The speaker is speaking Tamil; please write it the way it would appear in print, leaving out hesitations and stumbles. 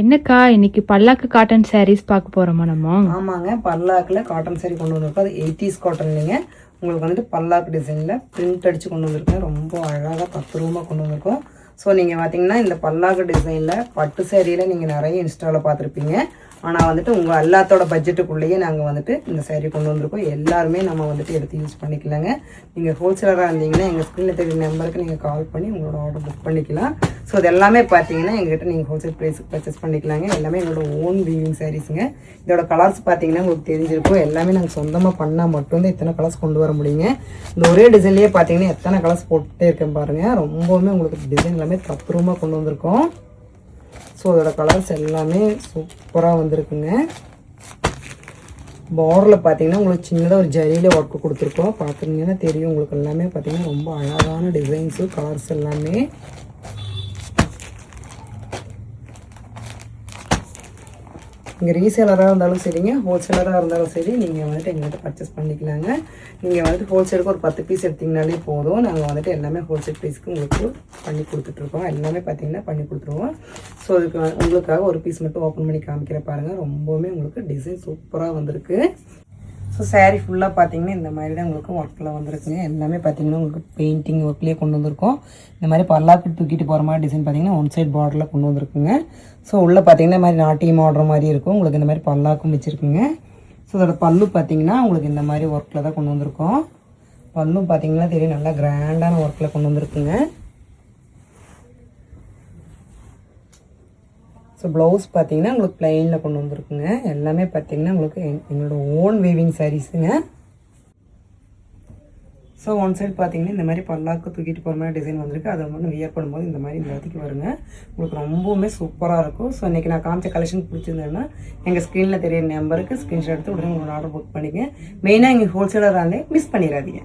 என்னக்கா இன்னைக்கு பல்லாக்கு காட்டன் சாரீஸ் பார்க்க போறோமா நம்ம? ஆமாங்க, பல்லாக்கில் காட்டன் சாரீ கொண்டு வந்திருக்கோம். அது 80s காட்டன் இல்லைங்க. உங்களுக்கு வந்துட்டு பல்லாக்கு டிசைனில் பிரிண்ட் அடித்து கொண்டு வந்திருக்கேன். ரொம்ப அழகாக தத்ரூபமாக கொண்டு வந்திருக்கோம். ஸோ நீங்கள் பார்த்தீங்கன்னா இந்த பல்லாக்கு டிசைனில் பட்டு சேரீயில் நீங்கள் நிறைய இன்ஸ்டாவில் பார்த்துருப்பீங்க. ஆனால் வந்துட்டு உங்கள் எல்லாத்தோட பட்ஜெட்டுக்குள்ளேயே நாங்கள் வந்துட்டு இந்த சேரீ கொண்டு வந்திருக்கோம். எல்லாருமே நம்ம வந்துட்டு எடுத்து யூஸ் பண்ணிக்கலாங்க. நீங்கள் ஹோல்சேலராக இருந்தீங்கன்னா எங்கள் ஸ்க்ரீனில் தெரிய நம்பருக்கு நீங்கள் கால் பண்ணி உங்களோட ஆர்டர் புக் பண்ணிக்கலாம். ஸோ இது எல்லாமே பார்த்தீங்கன்னா எங்கள்கிட்ட நீங்கள் ஹோல்சேல் ப்ரைஸுக்கு பர்ச்சேஸ் பண்ணிக்கலாங்க. எல்லாமே எங்களோட ஓன் வீவிங் சாரீஸுங்க. இதோட கலர்ஸ் பார்த்தீங்கன்னா உங்களுக்கு தெரிஞ்சிருக்கும். எல்லாமே நாங்கள் சொந்தமாக பண்ணால் மட்டும்தான் இத்தனை கலர்ஸ் கொண்டு வர முடியுங்க. இந்த ஒரே டிசைன்லேயே பார்த்தீங்கன்னா எத்தனை கலர்ஸ் போட்டுகிட்டே இருக்கேன் பாருங்கள். ரொம்பவுமே உங்களுக்கு டிசைன் எல்லாமே தத்ரூபமாக கொண்டு வந்திருக்கோம். ஸோ அதோட கலர்ஸ் எல்லாமே சூப்பராக வந்திருக்குங்க. பார்டரில் பார்த்தீங்கன்னா உங்களுக்கு சின்னதாக ஒரு ஜரியில் ஒர்க்கு கொடுத்துருக்கோம். பார்க்குறீங்கன்னா தெரியும் உங்களுக்கு. எல்லாமே பார்த்தீங்கன்னா ரொம்ப அழகான டிசைன்ஸு கலர்ஸ் எல்லாமே. இங்கே ரீசேலராக இருந்தாலும் சரிங்க, ஹோல்சேலராக இருந்தாலும் சரி, நீங்கள் வந்துட்டு எங்கள்கிட்ட பர்ச்சேஸ் பண்ணிக்கலாங்க. நீங்கள் வந்துட்டு ஹோல்சேலுக்கு ஒரு 10 பீஸ் எடுத்திங்கனாலே போதும். நாங்கள் வந்துட்டு எல்லாமே ஹோல்சேல் ப்ரைஸ்க்கு உங்களுக்கு பண்ணி கொடுத்துட்ருக்கோம். எல்லாமே பார்த்தீங்கன்னா பண்ணி கொடுத்துருவோம். ஸோ அதுக்கு உங்களுக்காக ஒரு பீஸ் மட்டும் ஓப்பன் பண்ணி காமிக்கிற பாருங்கள். ரொம்பவுமே உங்களுக்கு டிசைன் சூப்பராக வந்திருக்கு. ஸோ சாரீ ஃபுல்லாக பார்த்தீங்கன்னா இந்த மாதிரி தான் உங்களுக்கு ஒர்க்கில் வந்திருக்குங்க. எல்லாமே பார்த்தீங்கன்னா உங்களுக்கு பெயிண்டிங் ஒர்க்லேயே கொண்டு வந்திருக்கோம். இந்த மாதிரி பல்லாக்கு தூக்கிட்டு போகிற மாதிரி டிசைன் பார்த்தீங்கன்னா ஒன் சைட் பார்டரில் கொண்டு வந்திருக்குங்க. ஸோ உள்ளே பார்த்தீங்கன்னா இந்த மாதிரி நாட்டியம் ஆடுற மாதிரி இருக்கும். உங்களுக்கு இந்த மாதிரி பல்லாக்கும் வச்சுருக்குங்க. ஸோ அதோட பல்லு பார்த்தீங்கன்னா உங்களுக்கு இந்த மாதிரி ஒர்க்கில் தான் கொண்டு வந்திருக்கோம். பல்லும் பார்த்தீங்கன்னா தெரியும், நல்லா கிராண்டான ஒர்க்கில் கொண்டு வந்திருக்குங்க. ஸோ ப்ளவுஸ் பார்த்தீங்கன்னா உங்களுக்கு ப்ளைனில் கொண்டு வந்திருக்குங்க. எல்லாமே பார்த்தீங்கன்னா உங்களுக்கு எங்களோட ஓன் வீவிங் சாரீஸுங்க. ஸோ ஒன் சைடு பார்த்தீங்கன்னா இந்த மாதிரி பல்லாக்கு தூக்கிட்டு போகிற மாதிரி டிசைன் வந்திருக்கு. அதை மட்டும் வியர் பண்ணும்போது இந்த மாதிரி இந்த இடத்துக்கு வருங்க. உங்களுக்கு ரொம்பவுமே சூப்பராக இருக்கும். ஸோ இன்றைக்கி நான் காமிச்ச கலெக்ஷன் பிடிச்சிருந்தேன்னா எங்கள் ஸ்க்ரீனில் தெரியிற நம்பருக்கு ஸ்க்ரீன்ஷாட் எடுத்து உடனே உங்களோட ஆர்டர் புக் பண்ணிக்க. மெயினாக எங்கள் ஹோல்சேலராக இருந்தே மிஸ் பண்ணிடாதீங்க.